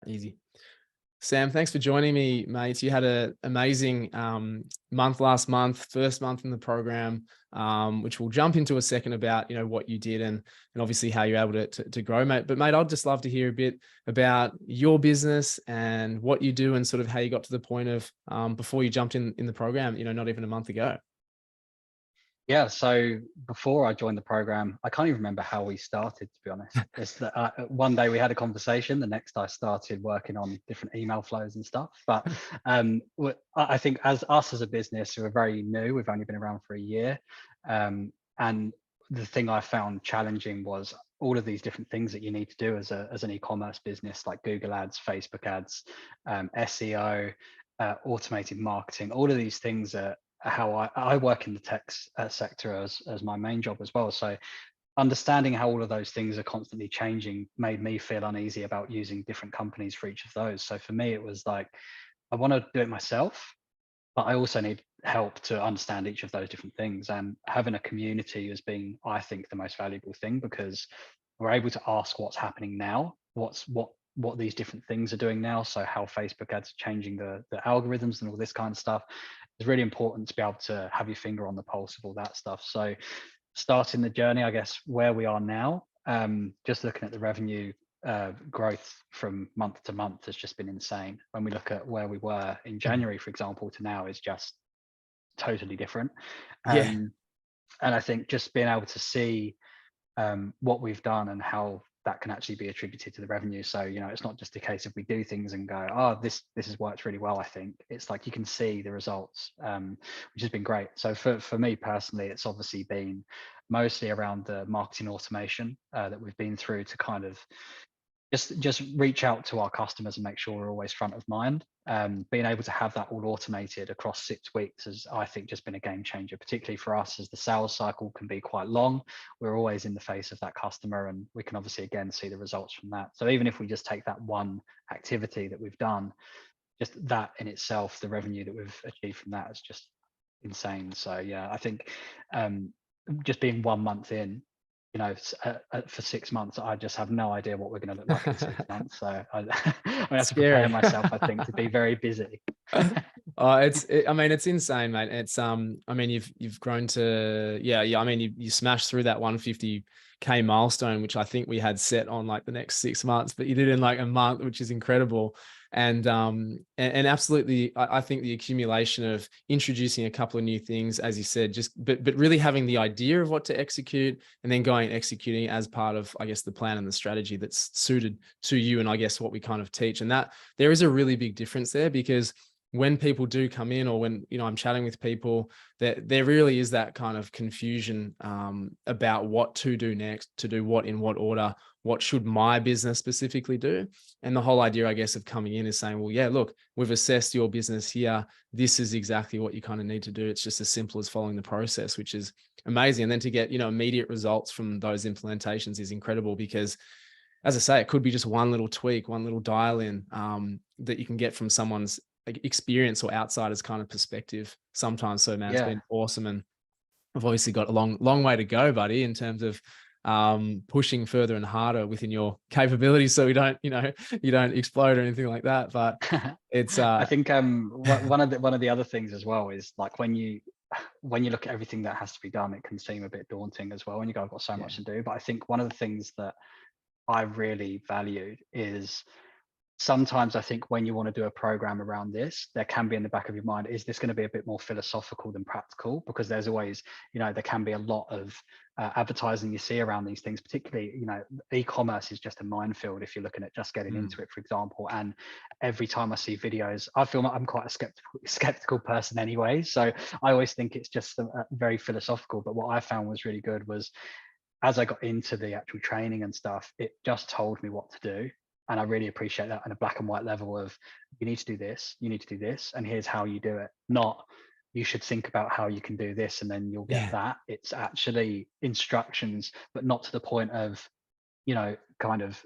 Easy. Sam, thanks for joining me, mate. You had an amazing month last month, first month in the program, which we'll jump into a second about, what you did and obviously how you're able to grow, mate. But mate, I'd just love to hear a bit about your business and what you do and sort of how you got to the point of before you jumped in the program, not even a month ago. Yeah, so before I joined the program, I can't even remember how we started, to be honest. It's that one day we had a conversation, the next I started working on different email flows and stuff. But I think as a business, we're very new. We've only been around for a year. And the thing I found challenging was all of these different things that you need to do as an e-commerce business, like Google ads, Facebook ads, SEO, automated marketing. All of these things are how I work in the tech sector as my main job as well. So understanding how all of those things are constantly changing made me feel uneasy about using different companies for each of those. So for me, it was like, I want to do it myself, but I also need help to understand each of those different things. And having a community has been, I think, the most valuable thing, because we're able to ask what's happening now, what these different things are doing now. So how Facebook ads are changing the algorithms and all this kind of stuff. It's really important to be able to have your finger on the pulse of all that stuff. So starting the journey, I guess, where we are now, just looking at the revenue growth from month to month has just been insane. When we look at where we were in January, for example, to now is just totally different. Yeah. And I think just being able to see what we've done and how that can actually be attributed to the revenue. So, it's not just a case of we do things and go, oh, this has worked really well. I think it's like you can see the results, which has been great. So for me personally, it's obviously been mostly around the marketing automation that we've been through to kind of just reach out to our customers and make sure we're always front of mind. Being able to have that all automated across 6 weeks has, I think, just been a game changer, particularly for us, as the sales cycle can be quite long. We're always in the face of that customer, and we can obviously again see the results from that. So even if we just take that one activity that we've done, just that in itself, the revenue that we've achieved from that is just insane. So yeah, I think just being 1 month in, for 6 months, I just have no idea what we're going to look like in 6 months. So I have to prepare myself, I think, to be very busy. It's insane, mate. It's you've grown to, you smashed through that 150K milestone, which I think we had set on like the next 6 months, but you did it in like a month, which is incredible. And absolutely, I think the accumulation of introducing a couple of new things, as you said, but really having the idea of what to execute and then going and executing as part of, I guess, the plan and the strategy that's suited to you and I guess what we kind of teach. And that there is a really big difference there, because when people do come in, or when, I'm chatting with people, that there really is that kind of confusion about what to do next, to do what in what order, what should my business specifically do? And the whole idea, I guess, of coming in is saying, well, yeah, look, we've assessed your business here. This is exactly what you kind of need to do. It's just as simple as following the process, which is amazing. And then to get, immediate results from those implementations is incredible, because as I say, it could be just one little tweak, one little dial in that you can get from someone's experience or outsider's kind of perspective sometimes. So man, It's been awesome. And I've obviously got a long way to go, buddy, in terms of pushing further and harder within your capabilities, so we don't, you don't explode or anything like that. But it's I think one of the other things as well is, like, when you look at everything that has to be done, it can seem a bit daunting as well when you go, I've got so much to do. But I think one of the things that I really valued is, sometimes I think when you want to do a program around this, there can be in the back of your mind, is this going to be a bit more philosophical than practical? Because there's always, there can be a lot of advertising you see around these things, particularly, e-commerce is just a minefield if you're looking at just getting into it, for example. And every time I see videos, I feel like I'm quite a skeptical person anyway. So I always think it's just very philosophical. But what I found was really good was, as I got into the actual training and stuff, it just told me what to do. And I really appreciate that on a black and white level of, you need to do this, you need to do this, and here's how you do it. Not, you should think about how you can do this and then you'll get that. It's actually instructions, but not to the point of, kind of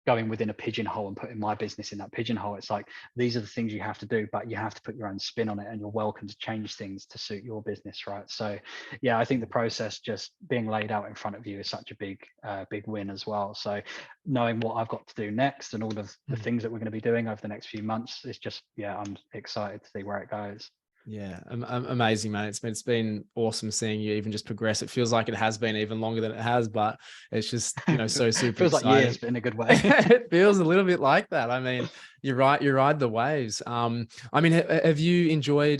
going within a pigeonhole and putting my business in that pigeonhole. It's like, these are the things you have to do, but you have to put your own spin on it, and you're welcome to change things to suit your business, right? So yeah, I think the process just being laid out in front of you is such a big win as well. So knowing what I've got to do next and all of the things that we're going to be doing over the next few months is just, yeah, I'm excited to see where it goes. Yeah, amazing, man. It's been awesome seeing you even just progress. It feels like it has been even longer than it has, but it's just, you know, so super Feels like exciting. years, but in a good way. It feels a little bit like that. I mean, you're right. You ride the waves. I mean, have you enjoyed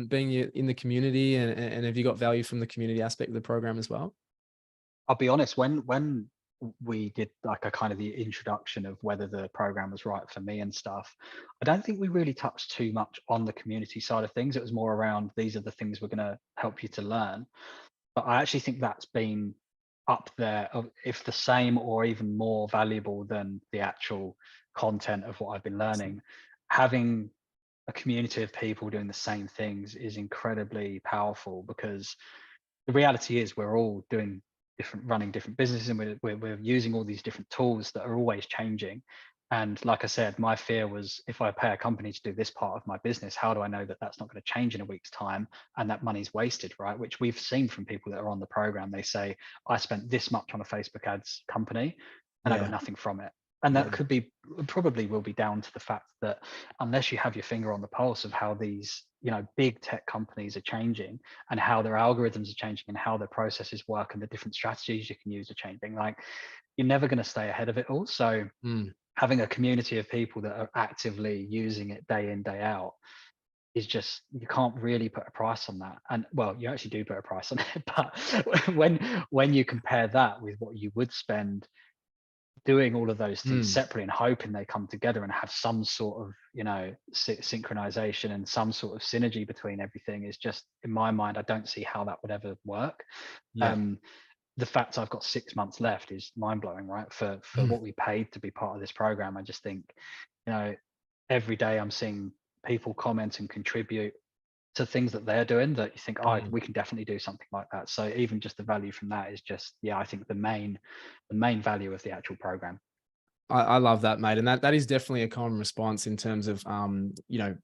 being in the community, and have you got value from the community aspect of the program as well? I'll be honest, when we did like a kind of the introduction of whether the program was right for me and stuff, I don't think we really touched too much on the community side of things. It was more around, these are the things we're going to help you to learn. But I actually think that's been up there, if the same or even more valuable than the actual content of what I've been learning. Having a community of people doing the same things is incredibly powerful, because the reality is we're all doing running different businesses, and we're using all these different tools that are always changing. And like I said, my fear was, if I pay a company to do this part of my business, how do I know that that's not going to change in a week's time and that money's wasted, right? Which we've seen from people that are on the program. They say, I spent this much on a Facebook ads company and I got Yeah, nothing from it. And yeah, that probably will be down to the fact that unless you have your finger on the pulse of how these, you know, big tech companies are changing, and how their algorithms are changing, and how their processes work, and the different strategies you can use are changing, like, you're never going to stay ahead of it all. So having a community of people that are actively using it day in, day out is just, you can't really put a price on that. And well, you actually do put a price on it, but when you compare that with what you would spend doing all of those things separately and hoping they come together and have some sort of, you know, synchronization and some sort of synergy between everything, is just, in my mind, I don't see how that would ever work. yeah. The fact I've got 6 months left is mind blowing, right? For what we paid to be part of this program. I just think, you know, every day I'm seeing people comment and contribute to things that they're doing that you think, oh, we can definitely do something like that. So even just the value from that is just, yeah, I think the main value of the actual program. I love that, mate. And that is definitely a common response in terms of, you know,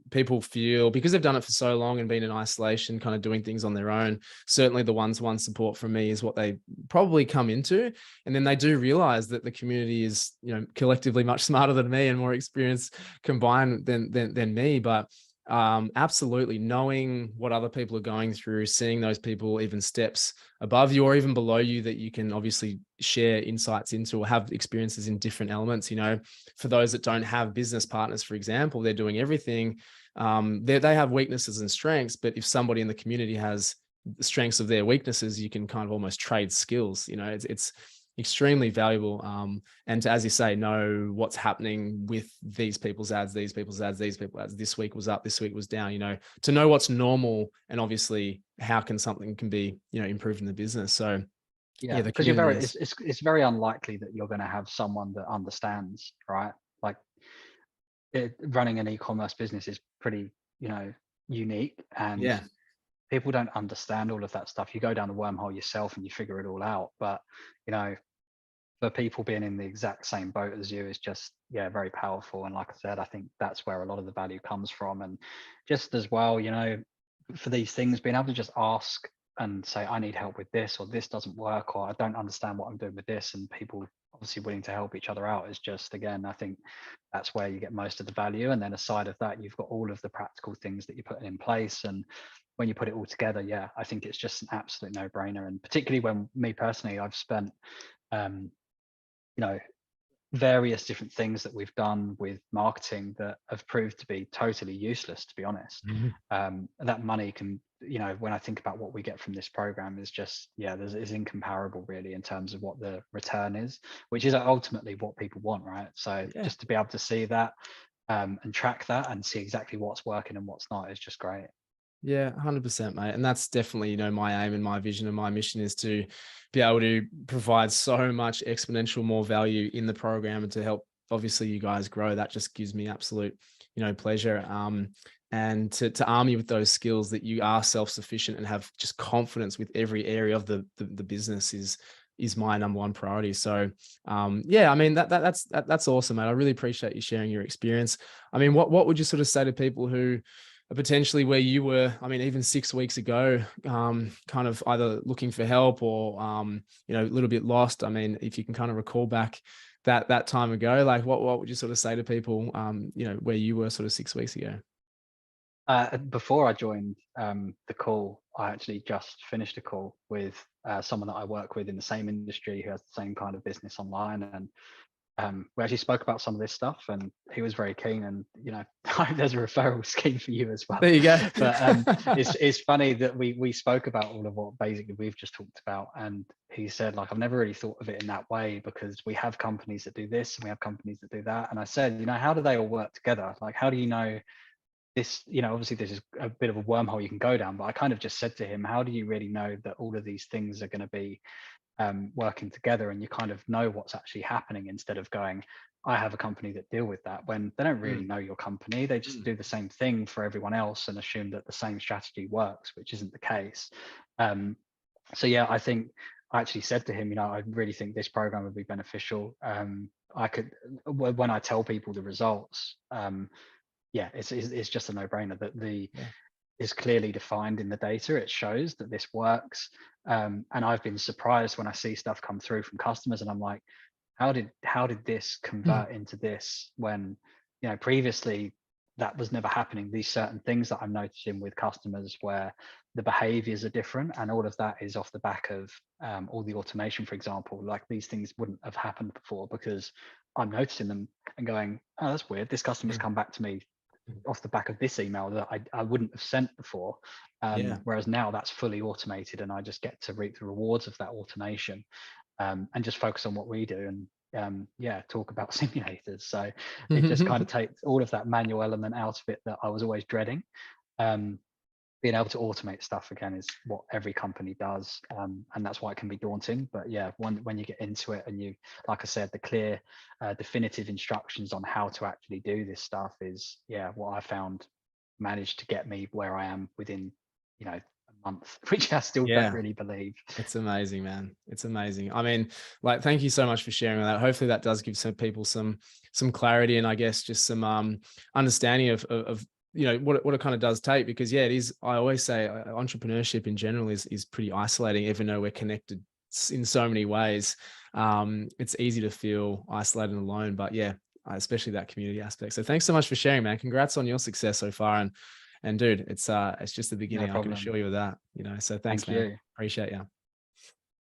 people feel, because they've done it for so long and been in isolation, kind of doing things on their own. Certainly the one-to-one support from me is what they probably come into. And then they do realize that the community is, you know, collectively much smarter than me and more experienced combined than me. But absolutely knowing what other people are going through, seeing those people even steps above you or even below you that you can obviously share insights into, or have experiences in different elements. You know, for those that don't have business partners, for example, they're doing everything. They have weaknesses and strengths, but if somebody in the community has the strengths of their weaknesses, you can kind of almost trade skills. You know, it's extremely valuable. And to, as you say, know what's happening with these people's ads, these people's ads, these people's ads. This week was up, this week was down, you know, to know what's normal, and obviously how can something can be, you know, improved in the business. So Yeah, the because you're community very, is, it's very unlikely that you're going to have someone that understands, right? Like, running an e-commerce business is pretty, you know, unique, and yeah, people don't understand all of that stuff. You go down the wormhole yourself and you figure it all out. But, you know, for people being in the exact same boat as you is just, yeah, very powerful. And like I said, I think that's where a lot of the value comes from. And just as well, you know, for these things, being able to just ask and say, I need help with this, or this doesn't work, or I don't understand what I'm doing with this, and people obviously willing to help each other out, is just, again, I think that's where you get most of the value. And then aside of that, you've got all of the practical things that you're putting in place. And when you put it all together, yeah, I think it's just an absolute no brainer. And particularly when, me personally, I've spent, you know, various different things that we've done with marketing that have proved to be totally useless, to be honest. That money can, you know, when I think about what we get from this program, is just, yeah, is incomparable really, in terms of what the return is, which is ultimately what people want, right? So yeah. just to be able to see that, and track that and see exactly what's working and what's not, is just great. Yeah, 100%, mate. And that's definitely, you know, my aim and my vision and my mission is to be able to provide so much exponential more value in the program, and to help obviously you guys grow. That just gives me absolute, you know, pleasure. And to arm you with those skills that you are self-sufficient and have just confidence with every area of the business is is my number one priority. So yeah, I mean, that's awesome, mate. I really appreciate you sharing your experience. I mean, what would you sort of say to people who are potentially where you were, I mean, even 6 weeks ago, kind of either looking for help or, you know, a little bit lost? I mean, if you can kind of recall back that time ago, like what would you sort of say to people, you know, where you were sort of 6 weeks ago? Before I joined the call, I actually just finished a call with someone that I work with in the same industry who has the same kind of business online, and we actually spoke about some of this stuff, and he was very keen. And you know, there's a referral scheme for you as well. There you go. But it's funny that we spoke about all of what basically we've just talked about, and he said, like, I've never really thought of it in that way, because we have companies that do this and we have companies that do that. And I said, you know, how do they all work together? Like, how do you know this, you know, obviously this is a bit of a wormhole you can go down, but I kind of just said to him, how do you really know that all of these things are going to be working together, and you kind of know what's actually happening, instead of going, I have a company that deal with that, when they don't really know your company. They just do the same thing for everyone else and assume that the same strategy works, which isn't the case. So yeah, I think I actually said to him, you know, I really think this program would be beneficial. I could, when I tell people the results, yeah, it's just a no-brainer that is clearly defined in the data. It shows that this works. And I've been surprised when I see stuff come through from customers, and I'm like, how did this convert into this, when, you know, previously that was never happening? These certain things that I'm noticing with customers where the behaviors are different, and all of that is off the back of all the automation, for example. Like, these things wouldn't have happened before, because I'm noticing them and going, oh, that's weird. This customer's come back to me off the back of this email that I wouldn't have sent before. Yeah. Whereas now that's fully automated, and I just get to reap the rewards of that automation, and just focus on what we do, and yeah, talk about simulators. So it just kind of takes all of that manual element out of it that I was always dreading. Being able to automate stuff again is what every company does, and that's why it can be daunting. But yeah, when you get into it, and you, like I said, the clear definitive instructions on how to actually do this stuff is, yeah, what I found managed to get me where I am within, you know, a month, which I still don't really believe. It's amazing, man. It's amazing. I mean, like, thank you so much for sharing that. Hopefully that does give some people some clarity, and I guess just some understanding of you know, what it kind of does take, because yeah, it is, I always say entrepreneurship in general is pretty isolating, even though we're connected in so many ways. It's easy to feel isolated and alone, but yeah, especially that community aspect. So thanks so much for sharing, man. Congrats on your success so far. And dude, it's just the beginning. I can assure you of that, you know, so thanks, man. Appreciate you.